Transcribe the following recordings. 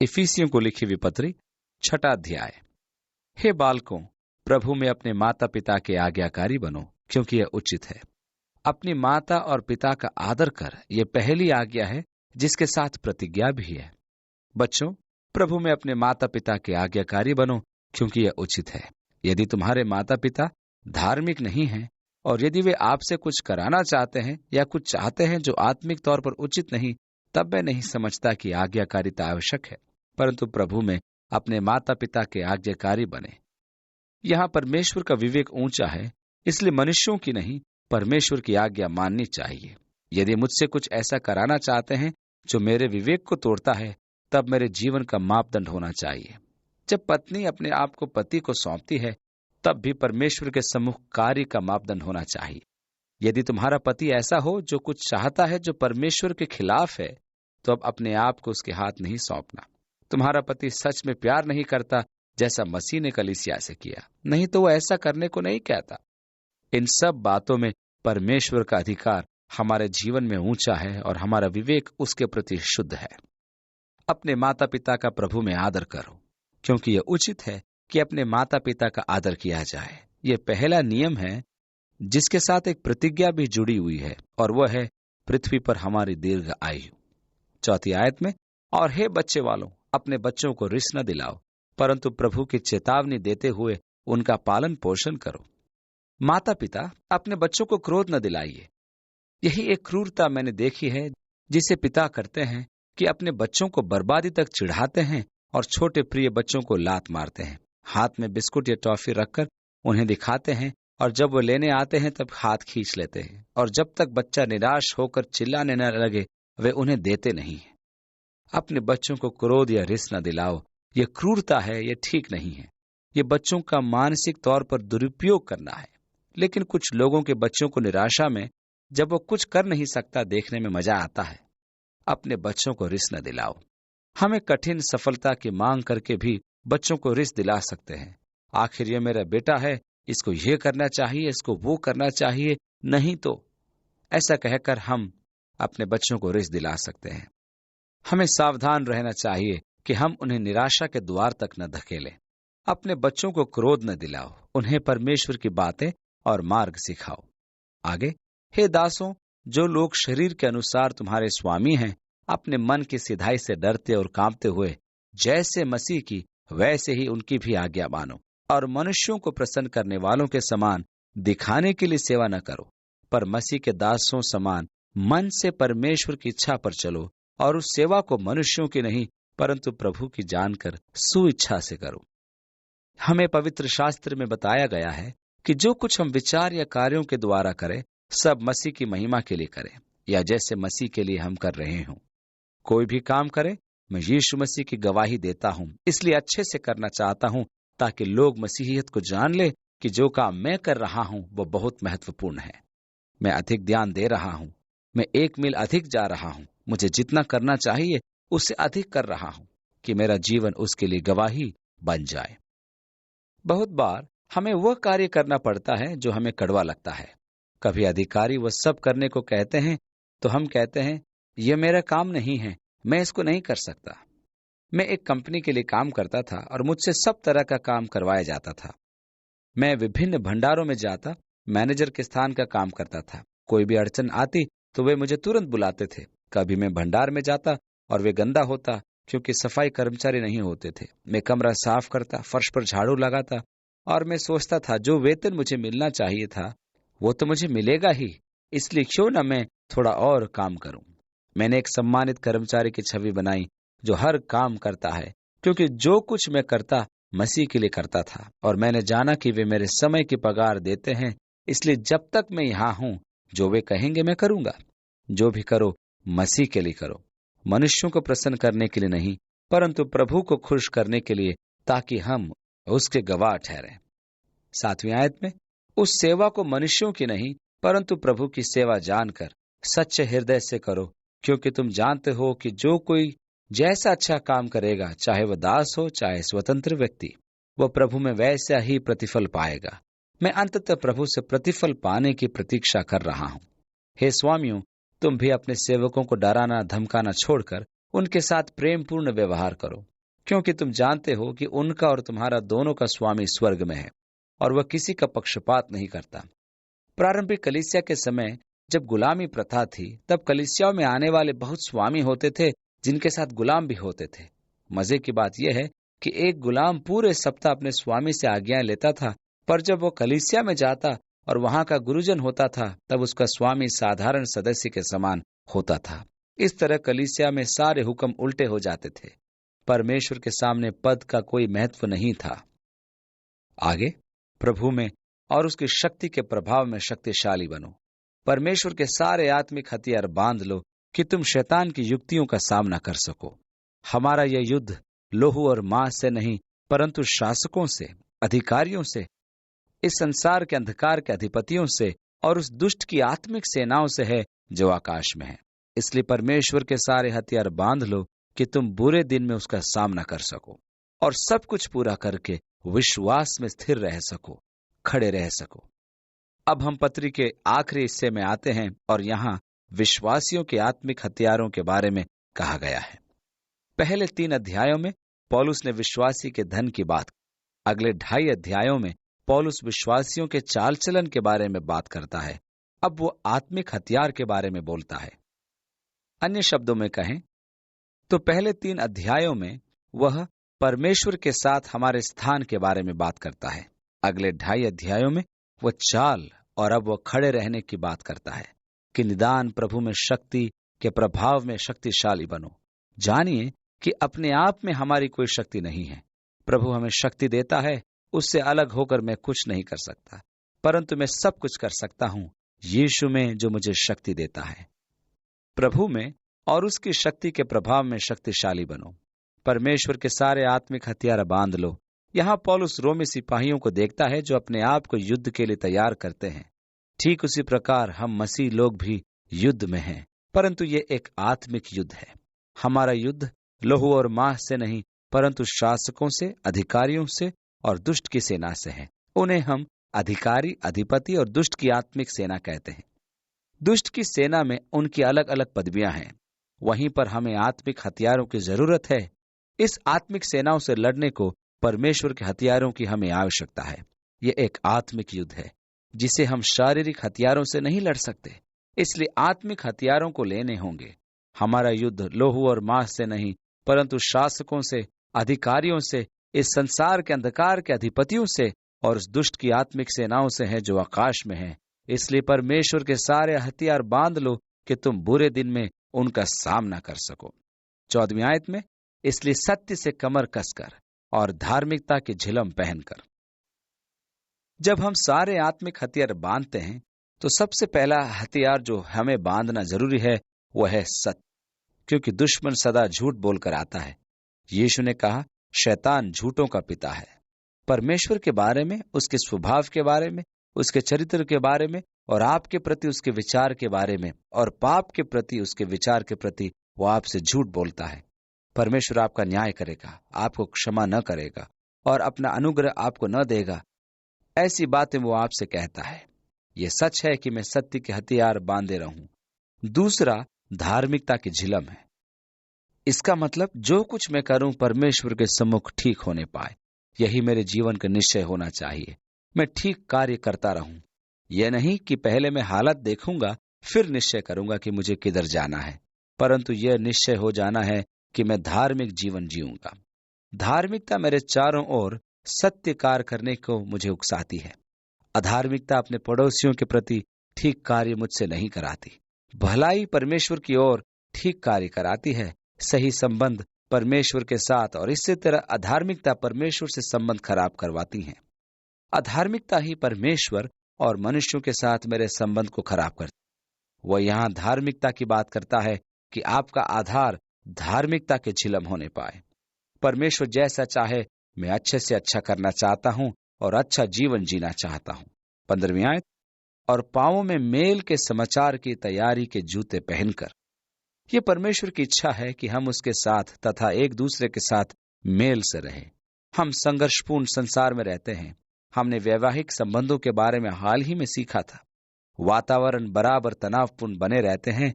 इफिसियों को लिखी विपत्री 6 अध्याय। हे बालकों, प्रभु में अपने माता पिता के आज्ञाकारी बनो, क्योंकि यह उचित है। अपनी माता और पिता का आदर कर, यह पहली आज्ञा है जिसके साथ प्रतिज्ञा भी है। बच्चों, प्रभु में अपने माता पिता के आज्ञाकारी बनो, क्योंकि यह उचित है। यदि तुम्हारे माता पिता धार्मिक नहीं हैं और यदि वे आपसे कुछ कराना चाहते हैं या कुछ चाहते हैं जो आत्मिक तौर पर उचित नहीं, तब मैं नहीं समझता कि आज्ञाकारिता आवश्यक है, परंतु प्रभु में अपने माता पिता के आज्ञाकारी बने। यहाँ परमेश्वर का विवेक ऊंचा है, इसलिए मनुष्यों की नहीं, परमेश्वर की आज्ञा माननी चाहिए। यदि मुझसे कुछ ऐसा कराना चाहते हैं जो मेरे विवेक को तोड़ता है, तब मेरे जीवन का मापदंड होना चाहिए। जब पत्नी अपने आप को पति को सौंपती है, तब भी परमेश्वर के सम्मुख कार्य का मापदंड होना चाहिए। यदि तुम्हारा पति ऐसा हो जो कुछ चाहता है जो परमेश्वर के खिलाफ है, तो अब अपने आप को उसके हाथ नहीं सौंपना। तुम्हारा पति सच में प्यार नहीं करता जैसा मसीह ने कलीसिया से किया, नहीं तो वो ऐसा करने को नहीं कहता। इन सब बातों में परमेश्वर का अधिकार हमारे जीवन में ऊंचा है और हमारा विवेक उसके प्रति शुद्ध है। अपने माता पिता का प्रभु में आदर करो, क्योंकि यह उचित है कि अपने माता पिता का आदर किया जाए। यह पहला नियम है जिसके साथ एक प्रतिज्ञा भी जुड़ी हुई है, और वह है पृथ्वी पर हमारी दीर्घ आयु। 4 आयत में, और हे बच्चे वालों, अपने बच्चों को रिस न दिलाओ, परंतु प्रभु की चेतावनी देते हुए उनका पालन पोषण करो। माता पिता, अपने बच्चों को क्रोध न दिलाइए। यही एक क्रूरता मैंने देखी है जिसे पिता करते हैं कि अपने बच्चों को बर्बादी तक चिढ़ाते हैं और छोटे प्रिय बच्चों को लात मारते हैं। हाथ में बिस्कुट या टॉफी रखकर उन्हें दिखाते हैं, और जब वो लेने आते हैं तब हाथ खींच लेते हैं, और जब तक बच्चा निराश होकर चिल्लाने न लगे वे उन्हें देते नहीं हैं। अपने बच्चों को क्रोध या रिस न दिलाओ। यह क्रूरता है, यह ठीक नहीं है। ये बच्चों का मानसिक तौर पर दुरुपयोग करना है। लेकिन कुछ लोगों के बच्चों को निराशा में, जब वो कुछ कर नहीं सकता, देखने में मजा आता है। अपने बच्चों को रिस न दिलाओ। हमें कठिन सफलता की मांग करके भी बच्चों को रिस दिला सकते हैं। आखिर ये मेरा बेटा है, इसको ये करना चाहिए, इसको वो करना चाहिए, नहीं तो, ऐसा कहकर हम अपने बच्चों को रिस दिला सकते हैं। हमें सावधान रहना चाहिए कि हम उन्हें निराशा के द्वार तक न धकेलें। अपने बच्चों को क्रोध न दिलाओ, उन्हें परमेश्वर की बातें और मार्ग सिखाओ। आगे, हे दासों, जो लोग शरीर के अनुसार तुम्हारे स्वामी हैं, अपने मन की सिधाई से डरते और कांपते हुए जैसे मसीह की वैसे ही उनकी भी आज्ञा मानो, और मनुष्यों को प्रसन्न करने वालों के समान दिखाने के लिए सेवा न करो, पर मसीह के दासों समान मन से परमेश्वर की इच्छा पर चलो, और उस सेवा को मनुष्यों की नहीं परंतु प्रभु की जानकर सुइच्छा से करो। हमें पवित्र शास्त्र में बताया गया है कि जो कुछ हम विचार या कार्यों के द्वारा करें, सब मसीह की महिमा के लिए करें, या जैसे मसीह के लिए हम कर रहे हों। कोई भी काम करे, मैं यीशु मसीह की गवाही देता हूं, इसलिए अच्छे से करना चाहता हूं, ताकि लोग मसीहियत को जान ले कि जो काम मैं कर रहा हूं वो बहुत महत्वपूर्ण है। मैं अधिक ध्यान दे रहा हूं, मैं 1 मील अधिक जा रहा हूं, मुझे जितना करना चाहिए उससे अधिक कर रहा हूं, कि मेरा जीवन उसके लिए गवाही बन जाए। बहुत बार हमें वह कार्य करना पड़ता है जो हमें कड़वा लगता है। कभी अधिकारी वह सब करने को कहते हैं तो हम कहते हैं, यह मेरा काम नहीं है, मैं इसको नहीं कर सकता। मैं एक कंपनी के लिए काम करता था और मुझसे सब तरह का काम करवाया जाता था। मैं विभिन्न भंडारों में जाता, मैनेजर के स्थान का काम करता था। कोई भी अड़चन आती तो वे मुझे तुरंत बुलाते थे। कभी मैं भंडार में जाता और वे गंदा होता क्योंकि सफाई कर्मचारी नहीं होते थे। मैं कमरा साफ करता, फर्श पर झाड़ू लगाता, और मैं सोचता था जो वेतन मुझे मिलना चाहिए था वो तो मुझे मिलेगा ही, इसलिए क्यों न मैं थोड़ा और काम करूं। मैंने एक सम्मानित कर्मचारी की छवि बनाई जो हर काम करता है, क्योंकि जो कुछ मैं करता मसीह के लिए करता था, और मैंने जाना कि वे मेरे समय की पगार देते हैं, इसलिए जब तक मैं यहाँ हूं जो वे कहेंगे मैं करूंगा। जो भी करो मसीह के लिए करो, मनुष्यों को प्रसन्न करने के लिए नहीं, परंतु प्रभु को खुश करने के लिए, ताकि हम उसके गवाह ठहरें। 7वीं आयत में, उस सेवा को मनुष्यों की नहीं परंतु प्रभु की सेवा जानकर सच्चे हृदय से करो, क्योंकि तुम जानते हो कि जो कोई जैसा अच्छा काम करेगा, चाहे वह दास हो चाहे स्वतंत्र व्यक्ति, वह प्रभु में वैसा ही प्रतिफल पाएगा। मैं अंततः प्रभु से प्रतिफल पाने की प्रतीक्षा कर रहा हूं। हे स्वामियों, तुम भी अपने सेवकों को डराना धमकाना छोड़कर उनके साथ प्रेम पूर्ण व्यवहार करो, क्योंकि तुम जानते हो कि उनका और तुम्हारा दोनों का स्वामी स्वर्ग में है और वह किसी का पक्षपात नहीं करता। प्रारंभिक कलीसिया के समय जब गुलामी प्रथा थी, तब कलीसियाओं में आने वाले बहुत स्वामी होते थे जिनके साथ गुलाम भी होते थे। मजे की बात यह है कि एक गुलाम पूरे सप्ताह अपने स्वामी से आज्ञाएं लेता था, पर जब वो कलीसिया में जाता और वहां का गुरुजन होता था, तब उसका स्वामी साधारण सदस्य के समान होता था। इस तरह कलीसिया में सारे हुक्म उल्टे हो जाते थे। परमेश्वर के सामने पद का कोई महत्व नहीं था। आगे, प्रभु में और उसकी शक्ति के प्रभाव में शक्तिशाली बनो। परमेश्वर के सारे आत्मिक हथियार बांध लो कि तुम शैतान की युक्तियों का सामना कर सको। हमारा यह युद्ध लोहू और मांस से नहीं, परंतु शासकों से, अधिकारियों से, इस संसार के अंधकार के अधिपतियों से और उस दुष्ट की आत्मिक सेनाओं से है जो आकाश में है। इसलिए परमेश्वर के सारे हथियार बांध लो कि तुम बुरे दिन में उसका सामना कर सको और सब कुछ पूरा करके विश्वास में स्थिर रह सको, खड़े रह सको। अब हम पत्री के आखिरी हिस्से में आते हैं और यहाँ विश्वासियों के आत्मिक हथियारों के बारे में कहा गया है। पहले 3 अध्यायों में पौलुस ने विश्वासी के धन की बात, अगले 2.5 अध्यायों में पौलुस विश्वासियों के चाल चलन के बारे में बात करता है। अब वो आत्मिक हथियार के बारे में बोलता है। अन्य शब्दों में कहें तो पहले 3 अध्यायों में वह परमेश्वर के साथ हमारे स्थान के बारे में बात करता है। अगले 2.5 अध्यायों में वह चाल और अब वह खड़े रहने की बात करता है कि निदान प्रभु में शक्ति के प्रभाव में शक्तिशाली बनो। जानिए कि अपने आप में हमारी कोई शक्ति नहीं है। प्रभु हमें शक्ति देता है, उससे अलग होकर मैं कुछ नहीं कर सकता, परंतु मैं सब कुछ कर सकता हूं यीशु में जो मुझे शक्ति देता है। प्रभु में और उसकी शक्ति के प्रभाव में शक्तिशाली बनो। परमेश्वर के सारे आत्मिक हथियार बांध लो। यहाँ पौलुस रोमी सिपाहियों को देखता है जो अपने आप को युद्ध के लिए तैयार करते हैं। ठीक उसी प्रकार हम मसीह लोग भी युद्ध में हैं, परंतु ये एक आत्मिक युद्ध है। हमारा युद्ध लहू और मांस से नहीं, परंतु शासकों से, अधिकारियों से और दुष्ट की सेना से है। उन्हें हम अधिकारी, अधिपति और दुष्ट की आत्मिक सेना कहते हैं। दुष्ट की सेना में उनकी अलग अलग पदवियां हैं। वहीं पर हमें आत्मिक हथियारों की जरूरत है। इस आत्मिक सेनाओं से लड़ने को परमेश्वर के हथियारों की हमें आवश्यकता है। यह एक आत्मिक युद्ध है जिसे हम शारीरिक हथियारों से नहीं लड़ सकते, इसलिए आत्मिक हथियारों को लेने होंगे। हमारा युद्ध लोहू और मांस से नहीं, परंतु शासकों से, अधिकारियों से, इस संसार के अंधकार के अधिपतियों से और उस दुष्ट की आत्मिक सेनाओं से है जो आकाश में है। इसलिए परमेश्वर के सारे हथियार बांध लो कि तुम बुरे दिन में उनका सामना कर सको। 14वीं आयत में, इसलिए सत्य से कमर कसकर और धार्मिकता की झिलम पहनकर। जब हम सारे आत्मिक हथियार बांधते हैं तो सबसे पहला हथियार जो हमें बांधना जरूरी है वह है सत्य, क्योंकि दुश्मन सदा झूठ बोलकर आता है। यीशु ने कहा, शैतान झूठों का पिता है। परमेश्वर के बारे में, उसके स्वभाव के बारे में, उसके चरित्र के बारे में और आपके प्रति उसके विचार के बारे में और पाप के प्रति उसके विचार के प्रति वो आपसे झूठ बोलता है। परमेश्वर आपका न्याय करेगा, आपको क्षमा न करेगा और अपना अनुग्रह आपको न देगा। ऐसी बातें वो आपसे कहता है। ये सच है कि मैं सत्य के हथियार बांधे रहूं। दूसरा, धार्मिकता की झिलम है। इसका मतलब जो कुछ मैं करूं परमेश्वर के सम्मुख ठीक होने पाए, यही मेरे जीवन का निश्चय होना चाहिए। मैं ठीक कार्य करता रहूं। यह नहीं कि पहले मैं हालत देखूंगा फिर निश्चय करूंगा कि मुझे किधर जाना है, परंतु यह निश्चय हो जाना है कि मैं धार्मिक जीवन जीऊंगा। धार्मिकता मेरे चारों ओर सत्य कार्य करने को मुझे उकसाती है। अधार्मिकता अपने पड़ोसियों के प्रति ठीक कार्य मुझसे नहीं कराती। भलाई परमेश्वर की ओर ठीक कार्य कराती है, सही संबंध परमेश्वर के साथ, और इसी तरह अधार्मिकता परमेश्वर से संबंध खराब करवाती है। अधार्मिकता ही परमेश्वर और मनुष्यों के साथ मेरे संबंध को खराब करती। वह यहाँ धार्मिकता की बात करता है कि आपका आधार धार्मिकता के झिलम होने पाए। परमेश्वर जैसा चाहे मैं अच्छे से अच्छा करना चाहता हूं और अच्छा जीवन जीना चाहता हूं। 15वीं आयत, और पांवों में मेल के समाचार की तैयारी के जूते पहनकर। यह परमेश्वर की इच्छा है कि हम उसके साथ तथा एक दूसरे के साथ मेल से रहें। हम संघर्षपूर्ण संसार में रहते हैं। हमने वैवाहिक संबंधों के बारे में हाल ही में सीखा था। वातावरण बराबर तनावपूर्ण बने रहते हैं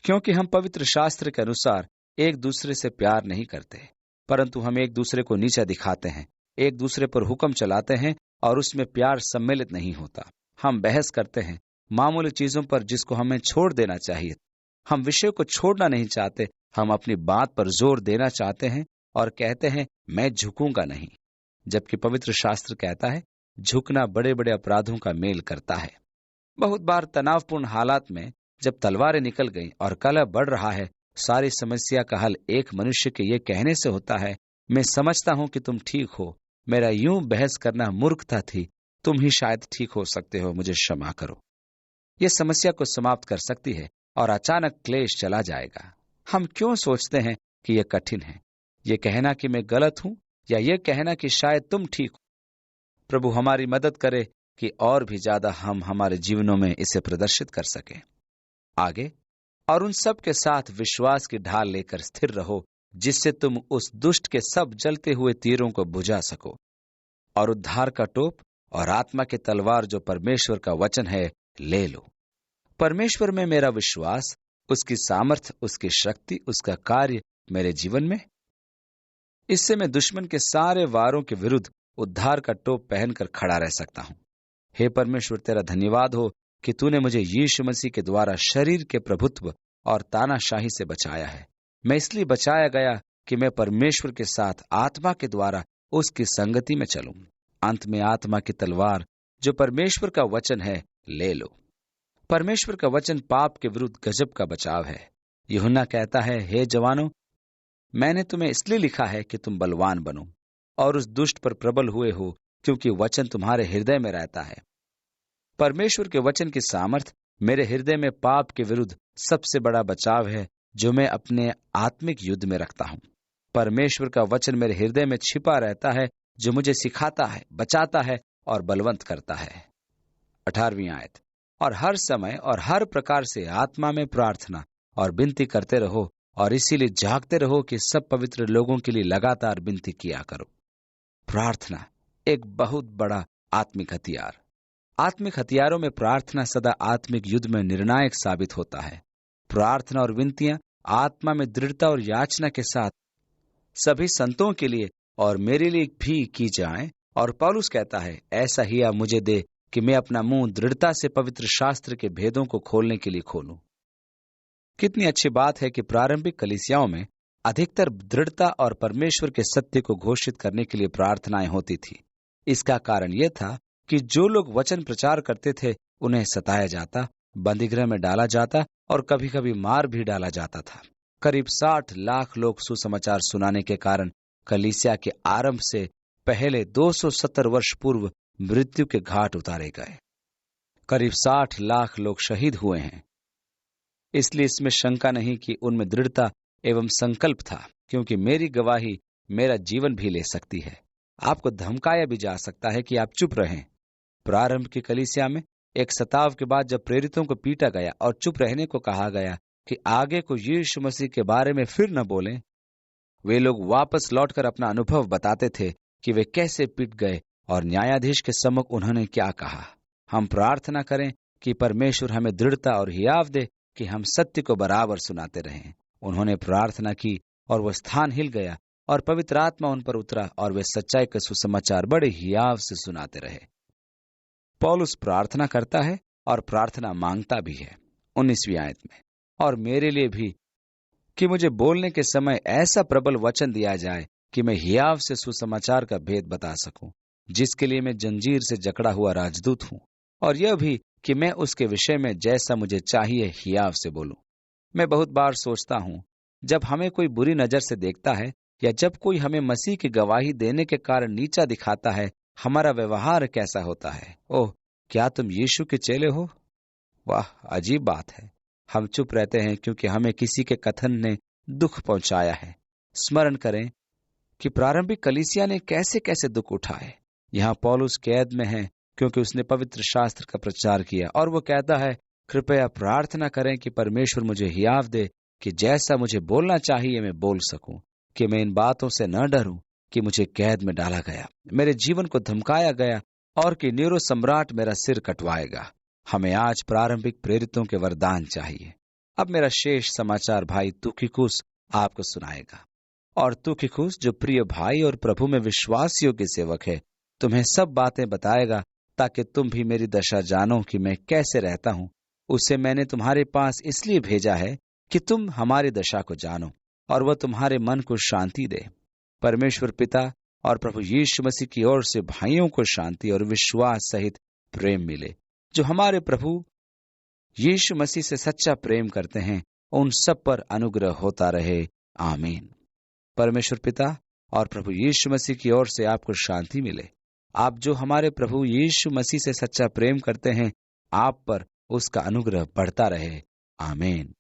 क्योंकि हम पवित्र शास्त्र के अनुसार एक दूसरे से प्यार नहीं करते, परंतु हम एक दूसरे को नीचा दिखाते हैं, एक दूसरे पर हुक्म चलाते हैं और उसमें प्यार सम्मिलित नहीं होता। हम बहस करते हैं मामूली चीजों पर जिसको हमें छोड़ देना चाहिए। हम विषय को छोड़ना नहीं चाहते, हम अपनी बात पर जोर देना चाहते हैं और कहते हैं मैं झुकूंगा नहीं, जबकि पवित्र शास्त्र कहता है झुकना बड़े बड़े अपराधों का मेल करता है। बहुत बार तनावपूर्ण हालात में जब तलवारें निकल गईं और कलह बढ़ रहा है, सारी समस्या का हल एक मनुष्य के ये कहने से होता है, मैं समझता हूं कि तुम ठीक हो, मेरा यूं बहस करना मूर्खता थी, तुम ही शायद ठीक हो सकते हो, मुझे क्षमा करो। यह समस्या को समाप्त कर सकती है और अचानक क्लेश चला जाएगा। हम क्यों सोचते हैं कि यह कठिन है, यह कहना कि मैं गलत हूं या यह कहना कि शायद तुम ठीक हो। प्रभु हमारी मदद करे कि और भी ज्यादा हम हमारे जीवनों में इसे प्रदर्शित कर सकें। आगे, और उन सब के साथ विश्वास की ढाल लेकर स्थिर रहो, जिससे तुम उस दुष्ट के सब जलते हुए तीरों को बुझा सको, और उद्धार का टोप और आत्मा की तलवार जो परमेश्वर का वचन है ले लो। परमेश्वर में मेरा विश्वास, उसकी सामर्थ, उसकी शक्ति, उसका कार्य मेरे जीवन में, इससे मैं दुश्मन के सारे वारों के विरुद्ध उद्धार का टोप पहनकर खड़ा रह सकता हूं। हे परमेश्वर, तेरा धन्यवाद हो कि तूने मुझे यीशु मसीह के द्वारा शरीर के प्रभुत्व और तानाशाही से बचाया है। मैं इसलिए बचाया गया कि मैं परमेश्वर के साथ आत्मा के द्वारा उसकी संगति में चलूं। अंत में आत्मा की तलवार जो परमेश्वर का वचन है ले लो। परमेश्वर का वचन पाप के विरुद्ध गजब का बचाव है। यूहन्ना कहता है, हे जवानों, मैंने तुम्हें इसलिए लिखा है कि तुम बलवान बनो और उस दुष्ट पर प्रबल हुए हो, क्योंकि वचन तुम्हारे हृदय में रहता है। परमेश्वर के वचन की सामर्थ मेरे हृदय में पाप के विरुद्ध सबसे बड़ा बचाव है जो मैं अपने आत्मिक युद्ध में रखता हूं। परमेश्वर का वचन मेरे हृदय में छिपा रहता है, जो मुझे सिखाता है, बचाता है और बलवंत करता है। 18वीं आयत, और हर समय और हर प्रकार से आत्मा में प्रार्थना और विनती करते रहो, और इसीलिए जागते रहो कि सब पवित्र लोगों के लिए लगातार विनती किया करो। प्रार्थना एक बहुत बड़ा आत्मिक हथियार। आत्मिक हथियारों में प्रार्थना सदा आत्मिक युद्ध में निर्णायक साबित होता है। प्रार्थना और विनतियां आत्मा में दृढ़ता और याचना के साथ सभी संतों के लिए और मेरे लिए भी की जाएं, और पौलुस कहता है, ऐसा ही आप मुझे दे कि मैं अपना मुंह दृढ़ता से पवित्र शास्त्र के भेदों को खोलने के लिए खोलूं। कितनी अच्छी बात है कि प्रारंभिक कलीसियाओं में अधिकतर दृढ़ता और परमेश्वर के सत्य को घोषित करने के लिए प्रार्थनाएं होती थी। इसका कारण यह था कि जो लोग वचन प्रचार करते थे उन्हें सताया जाता, बंदीगृह में डाला जाता और कभी कभी मार भी डाला जाता था। करीब 60 लाख लोग सुसमाचार सुनाने के कारण कलीसिया के आरंभ से पहले 270 वर्ष पूर्व मृत्यु के घाट उतारे गए। करीब 60 लाख लोग शहीद हुए हैं। इसलिए इसमें शंका नहीं कि उनमें दृढ़ता एवं संकल्प था, क्योंकि मेरी गवाही मेरा जीवन भी ले सकती है। आपको धमकाया भी जा सकता है कि आप चुप रहें। प्रारंभ की कलीसिया में एक सताव के बाद जब प्रेरितों को पीटा गया और चुप रहने को कहा गया कि आगे को यीशु मसीह के बारे में फिर न बोलें, वे लोग वापस लौटकर अपना अनुभव बताते थे कि वे कैसे पिट गए और न्यायाधीश के सम्मुख उन्होंने क्या कहा। हम प्रार्थना करें कि परमेश्वर हमें दृढ़ता और हियाव दे कि हम सत्य को बराबर सुनाते रहें। उन्होंने प्रार्थना की और वह स्थान हिल गया और पवित्र आत्मा उन पर उतरा और वे सच्चाई के सुसमाचार बड़े हियाव से सुनाते रहे। पौलुस प्रार्थना करता है और प्रार्थना मांगता भी है 19वीं आयत में, और मेरे लिए भी कि मुझे बोलने के समय ऐसा प्रबल वचन दिया जाए कि मैं हियाव से सुसमाचार का भेद बता सकूं, जिसके लिए मैं जंजीर से जकड़ा हुआ राजदूत हूं, और यह भी कि मैं उसके विषय में जैसा मुझे चाहिए हियाव से बोलूं। मैं बहुत बार सोचता हूं, जब हमें कोई बुरी नजर से देखता है या जब कोई हमें मसीह की गवाही देने के कारण नीचा दिखाता है, हमारा व्यवहार कैसा होता है। ओह, क्या तुम यीशु के चेले हो? वाह, अजीब बात है। हम चुप रहते हैं क्योंकि हमें किसी के कथन ने दुख पहुंचाया है। स्मरण करें कि प्रारंभिक कलीसिया ने कैसे कैसे दुख उठाए। यहाँ पौलुस कैद में है क्योंकि उसने पवित्र शास्त्र का प्रचार किया, और वो कहता है, कृपया प्रार्थना करें कि परमेश्वर मुझे हियाव दे कि जैसा मुझे बोलना चाहिए मैं बोल सकूं, कि मैं इन बातों से न डरूं कि मुझे कैद में डाला गया, मेरे जीवन को धमकाया गया और कि नीरो सम्राट मेरा सिर कटवाएगा। हमें आज प्रारंभिक प्रेरितों के वरदान चाहिए। अब मेरा शेष समाचार भाई तुखिकुस आपको सुनाएगा। और तुखिकुस, जो प्रिय भाई और प्रभु में विश्वास योग्य सेवक है, तुम्हें सब बातें बताएगा, ताकि तुम भी मेरी दशा जानो कि मैं कैसे रहता हूँ। उसे मैंने तुम्हारे पास इसलिए भेजा है कि तुम हमारी दशा को जानो और वह तुम्हारे मन को शांति दे। परमेश्वर पिता और प्रभु यीशु मसीह की ओर से भाइयों को शांति और विश्वास सहित प्रेम मिले। जो हमारे प्रभु यीशु मसीह से सच्चा प्रेम करते हैं, उन सब पर अनुग्रह होता रहे। आमीन। परमेश्वर पिता और प्रभु यीशु मसीह की ओर से आपको शांति मिले। आप जो हमारे प्रभु यीशु मसीह से सच्चा प्रेम करते हैं, आप पर उसका अनुग्रह बढ़ता रहे। आमीन।